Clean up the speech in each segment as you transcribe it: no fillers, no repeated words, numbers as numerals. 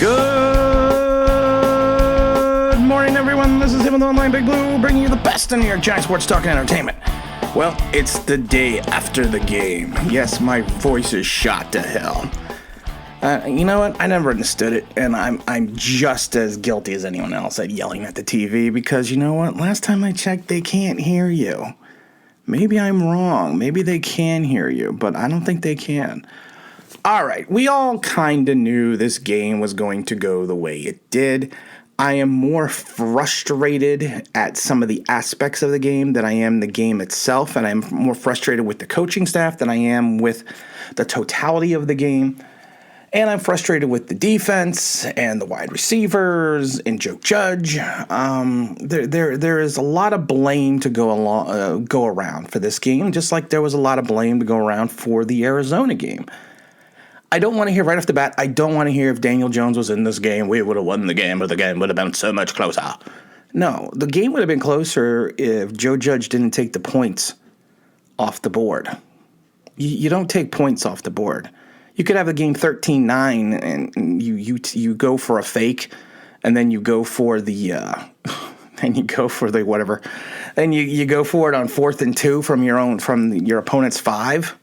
Good morning, everyone. This is him with the Online Big Blue, bringing you the best in New York Giants sports talk and entertainment. Well, it's the day after the game. Yes, my voice is shot to hell. You know what? I never understood it, and I'm just as guilty as anyone else at yelling at the TV because you know what? Last time I checked, they can't hear you. Maybe I'm wrong. Maybe they can hear you, but I don't think they can. All right, we all kind of knew this game was going to go the way it did. I am more frustrated at some of the aspects of the game than I am the game itself, and I'm more frustrated with the coaching staff than I am with the totality of the game. And I'm frustrated with the defense and the wide receivers and Joe Judge. There is a lot of blame to go around for this game, just like there was a lot of blame to go around for the Arizona game. I don't want to hear right off the bat, I don't want to hear if Daniel Jones was in this game, we would have won the game, or the game would have been so much closer. No, the game would have been closer if Joe Judge didn't take the points off the board. You don't take points off the board. You could have a game 13-9 and you go for a fake, and then you go for the whatever. Then you go for it on 4th and 2 from your opponent's 5.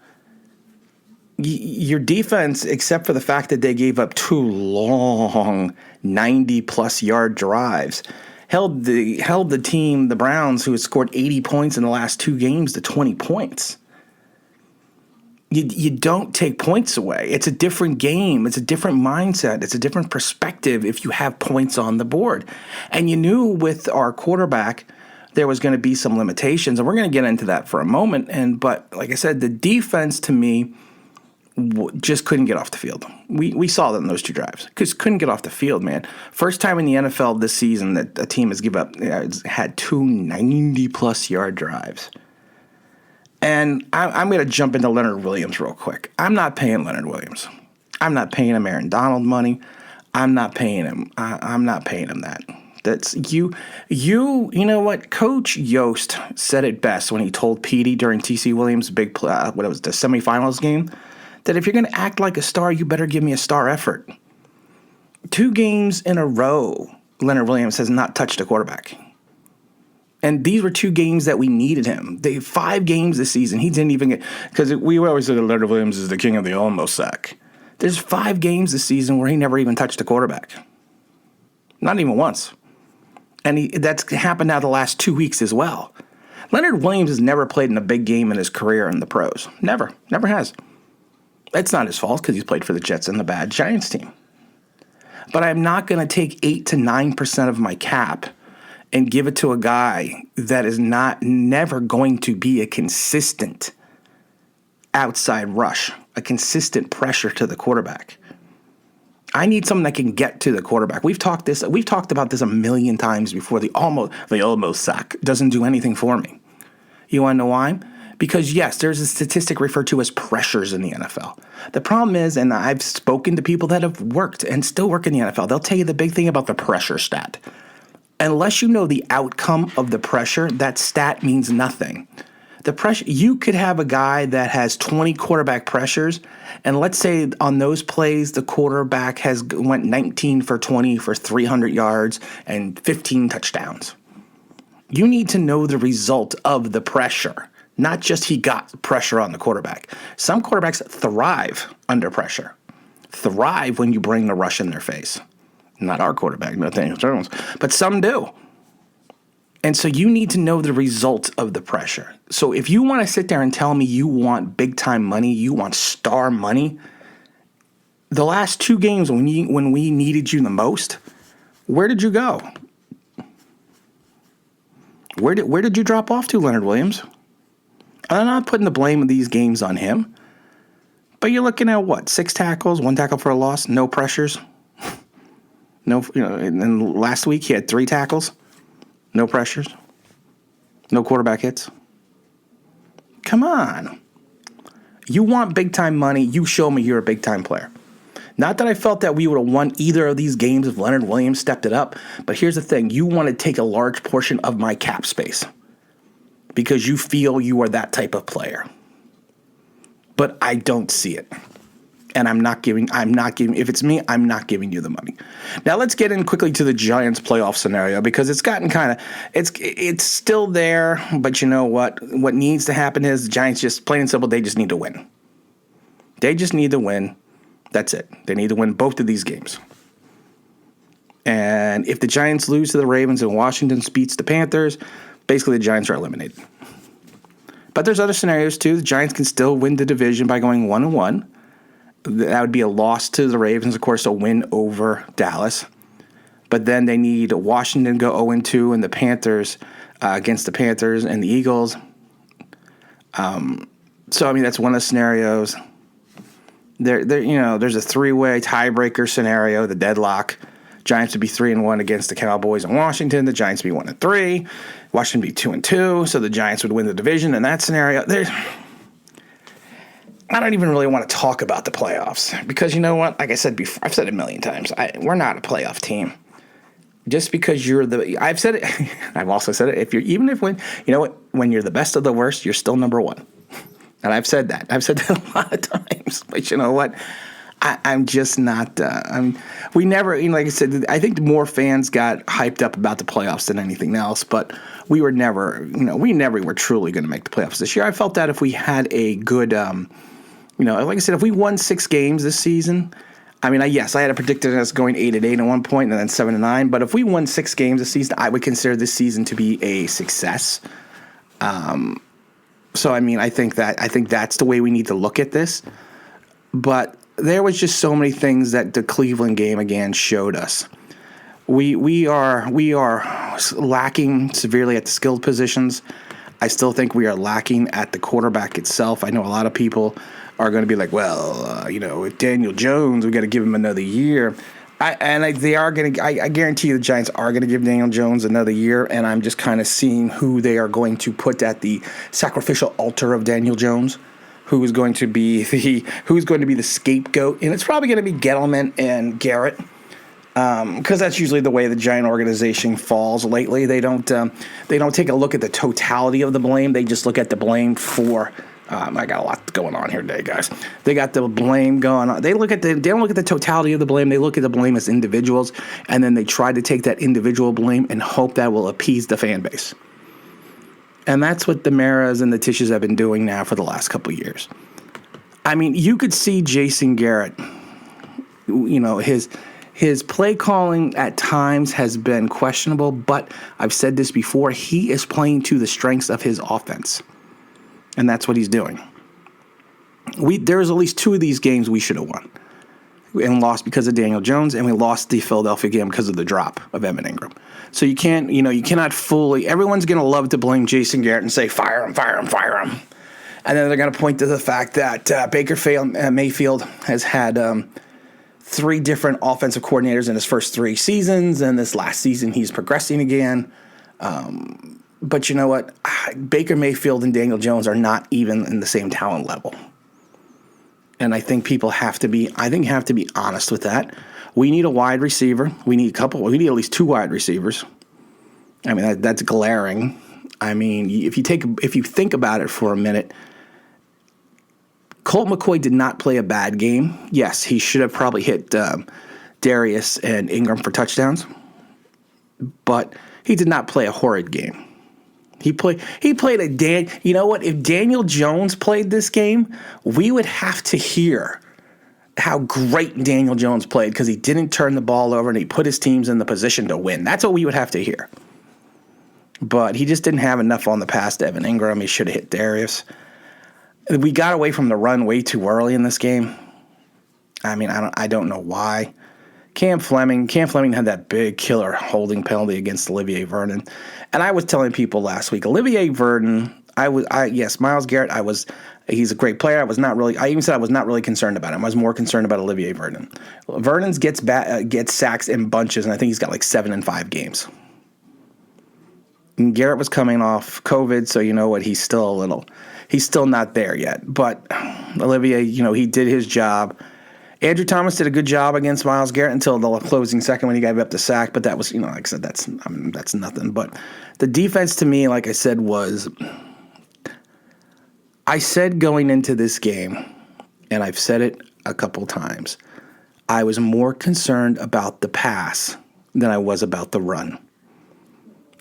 Your defense, except for the fact that they gave up 2 long 90-plus yard drives, held the team, the Browns, who had scored 80 points in the last 2 games, to 20 points. You don't take points away. It's a different game. It's a different mindset. It's a different perspective if you have points on the board. And you knew with our quarterback there was going to be some limitations, and we're going to get into that for a moment. But like I said, the defense to me just couldn't get off the field. We saw that in those 2 drives. Couldn't get off the field, man. First time in the NFL this season that a team has had 2 90-plus yard drives. And I'm going to jump into Leonard Williams real quick. I'm not paying Leonard Williams. I'm not paying him Aaron Donald money. I'm not paying him. I'm not paying him that. That's you. You know what? Coach Yost said it best when he told Petey during TC Williams' the semifinals game, that if you're going to act like a star, you better give me a star effort. 2 games in a row, Leonard Williams has not touched a quarterback. And these were 2 games that we needed him. 5 games this season, he didn't even get, because we always said that Leonard Williams is the king of the almost sack. There's 5 games this season where he never even touched a quarterback. Not even once. And that's happened now the last 2 weeks as well. Leonard Williams has never played in a big game in his career in the pros. Never has. It's not his fault because he's played for the Jets and the bad Giants team. But I'm not going to take 8 to 9% of my cap and give it to a guy that is never going to be a consistent outside rush, a consistent pressure to the quarterback. I need someone that can get to the quarterback. We've talked about this a million times before. The almost sack doesn't do anything for me. You want to know why? Because, yes, there's a statistic referred to as pressures in the NFL. The problem is, and I've spoken to people that have worked and still work in the NFL, they'll tell you the big thing about the pressure stat. Unless you know the outcome of the pressure, that stat means nothing. The pressure, you could have a guy that has 20 quarterback pressures, and let's say on those plays the quarterback went 19 for 20 for 300 yards and 15 touchdowns. You need to know the result of the pressure. Not just he got pressure on the quarterback. Some quarterbacks thrive under pressure. Thrive when you bring the rush in their face. Not our quarterback, not Daniel Jones, but some do. And so you need to know the result of the pressure. So if you want to sit there and tell me you want big-time money, you want star money, the last 2 games when we needed you the most, where did you go? Where did you drop off to, Leonard Williams? I'm not putting the blame of these games on him, but you're looking at what? 6 tackles, 1 tackle for a loss, no pressures. No, and then last week he had 3 tackles, no pressures, no quarterback hits. Come on. You want big-time money, you show me you're a big-time player. Not that I felt that we would have won either of these games if Leonard Williams stepped it up, but here's the thing. You want to take a large portion of my cap space because you feel you are that type of player. But I don't see it. And I'm not giving, if it's me, I'm not giving you the money. Now let's get in quickly to the Giants playoff scenario, because it's gotten kind of, it's still there, but you know what? What needs to happen is the Giants, just plain and simple, they just need to win. They just need to win. That's it. They need to win both of these games. And if the Giants lose to the Ravens and Washington beats the Panthers, basically the Giants are eliminated. But there's other scenarios too. The Giants can still win the division by going 1-1. That would be a loss to the Ravens, of course, a win over Dallas. But then they need Washington go 0-2 and the Panthers against the Panthers and the Eagles. So, I mean, that's one of the scenarios. There's a three-way tiebreaker scenario, the deadlock. Giants would be 3-1 against the Cowboys and Washington. The Giants would be 1-3. Washington would be 2-2. So the Giants would win the division in that scenario. I don't even really want to talk about the playoffs because, you know what? Like I said before, I've said it a million times. We're not a playoff team. Just because I've said it. I've also said it. When you're the best of the worst, you're still number one. And I've said that. I've said that a lot of times. But you know what? I'm just not. We never, like I said, I think more fans got hyped up about the playoffs than anything else. But we were never, we never were truly going to make the playoffs this year. I felt that if we had a good, like I said, if we won 6 games this season, I had predicted us going 8-8 at one point and then 7-9. But if we won 6 games this season, I would consider this season to be a success. So I think that's the way we need to look at this. But there was just so many things that the Cleveland game again showed us. We are lacking severely at the skilled positions. I still think we are lacking at the quarterback itself. I know a lot of people are going to be like, with Daniel Jones, we got to give him another year. I guarantee you the Giants are going to give Daniel Jones another year, and I'm just kind of seeing who they are going to put at the sacrificial altar of Daniel Jones, who is going to be the scapegoat, and it's probably going to be Gettleman and Garrett, because that's usually the way the Giant organization falls lately. They don't take a look at the totality of the blame. They just look at the blame for. I got a lot going on here today, guys. They got the blame going on. They don't look at the totality of the blame. They look at the blame as individuals, and then they try to take that individual blame and hope that will appease the fan base. And that's what the Maras and the Tisches have been doing now for the last couple of years. You could see Jason Garrett, his play calling at times has been questionable, but I've said this before, he is playing to the strengths of his offense. And that's what he's doing. There's at least 2 of these games we should have won and lost because of Daniel Jones, and we lost the Philadelphia game because of the drop of Evan Ingram. So you cannot fully. Everyone's going to love to blame Jason Garrett and say fire him, fire him, fire him, and then they're going to point to the fact that Baker Mayfield has had 3 different offensive coordinators in his first 3 seasons, and this last season he's progressing again. But you know what? Baker Mayfield and Daniel Jones are not even in the same talent level. And I think people have to be honest with that. We need a wide receiver. We need at least 2 wide receivers. That's glaring. If you think about it for a minute, Colt McCoy did not play a bad game. Yes, he should have probably hit Darius and Ingram for touchdowns. But he did not play a horrid game. He played you know what? If Daniel Jones played this game, we would have to hear how great Daniel Jones played because he didn't turn the ball over and he put his teams in the position to win. That's what we would have to hear. But he just didn't have enough on the pass to Evan Ingram. He should have hit Darius. We got away from the run way too early in this game. I don't know why. Cam Fleming had that big killer holding penalty against Olivier Vernon. And I was telling people last week, Olivier Vernon, Myles Garrett, he's a great player. I even said I was not really concerned about him. I was more concerned about Olivier Vernon. Vernon's gets sacks in bunches, and I think he's got like 7 in 5 games. And Garrett was coming off COVID, so you know what, he's still not there yet. But Olivier, he did his job. Andrew Thomas did a good job against Myles Garrett until the closing second when he gave up the sack, but that was, like I said, that's nothing. But the defense to me, like I said, I said going into this game, and I've said it a couple times. I was more concerned about the pass than I was about the run.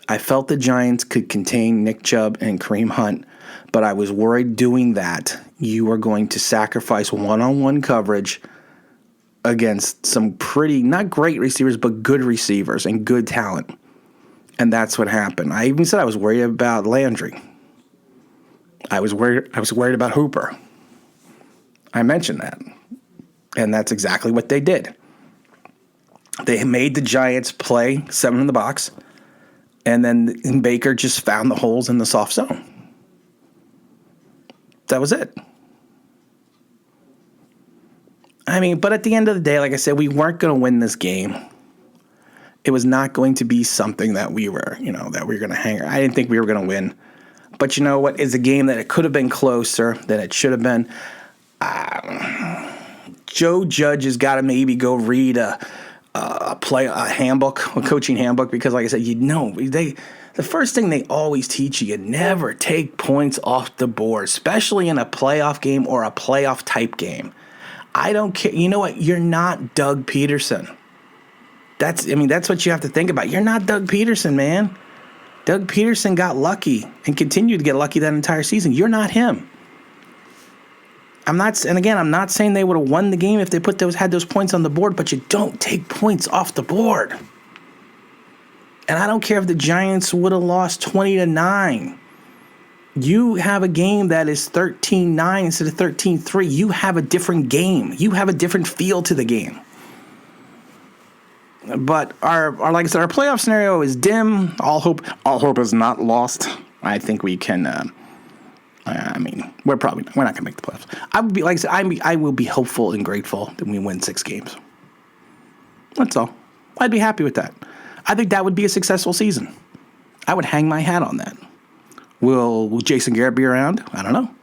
I felt the Giants could contain Nick Chubb and Kareem Hunt, but I was worried doing that you are going to sacrifice one-on-one coverage against some pretty, not great receivers, but good receivers and good talent. And that's what happened. I even said I was worried about Landry. I was worried about Hooper. I mentioned that. And that's exactly what they did. They made the Giants play 7 in the box. And then Baker just found the holes in the soft zone. That was it. I mean, but at the end of the day, like I said, we weren't going to win this game. It was not going to be something that we were going to hang. I didn't think we were going to win. But you know what? It's a game that it could have been closer than it should have been. Joe Judge has got to maybe go read a handbook, a coaching handbook, because like I said, the first thing they always teach you never take points off the board, especially in a playoff game or a playoff type game. I don't care. You know what? You're not Doug Peterson. That's what you have to think about. You're not Doug Peterson, man. Doug Peterson got lucky and continued to get lucky that entire season. You're not him. I'm not saying they would have won the game if they had those points on the board, but you don't take points off the board. And I don't care if the Giants would have lost 20-9. You have a game that is 13-9 instead of 13-3. You have a different game. You have a different feel to the game. But our like I said, our playoff scenario is dim. All hope is not lost. I think we can. We're not going to make the playoffs. I would be like I said, I will be hopeful and grateful that we win 6 games. That's all. I'd be happy with that. I think that would be a successful season. I would hang my hat on that. Will Jason Garrett be around? I don't know.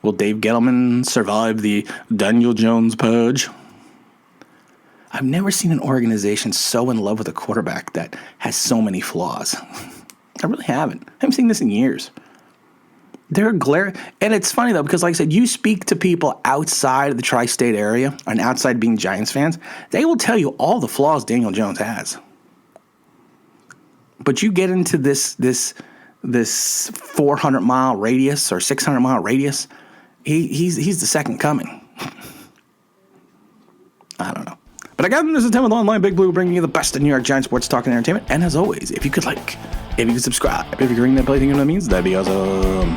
Will Dave Gettleman survive the Daniel Jones purge? I've never seen an organization so in love with a quarterback that has so many flaws. I really haven't. I haven't seen this in years. They're glaring. And it's funny, though, because like I said, you speak to people outside of the tri-state area and outside being Giants fans, they will tell you all the flaws Daniel Jones has. But you get into this 400-mile radius or 600-mile radius, he's the second coming. I don't know. But again, this is Tim with Online Big Blue, bringing you the best of New York Giants sports talk and entertainment. And as always, if you could subscribe, if you could ring that play thing, you know what that means, that'd be awesome.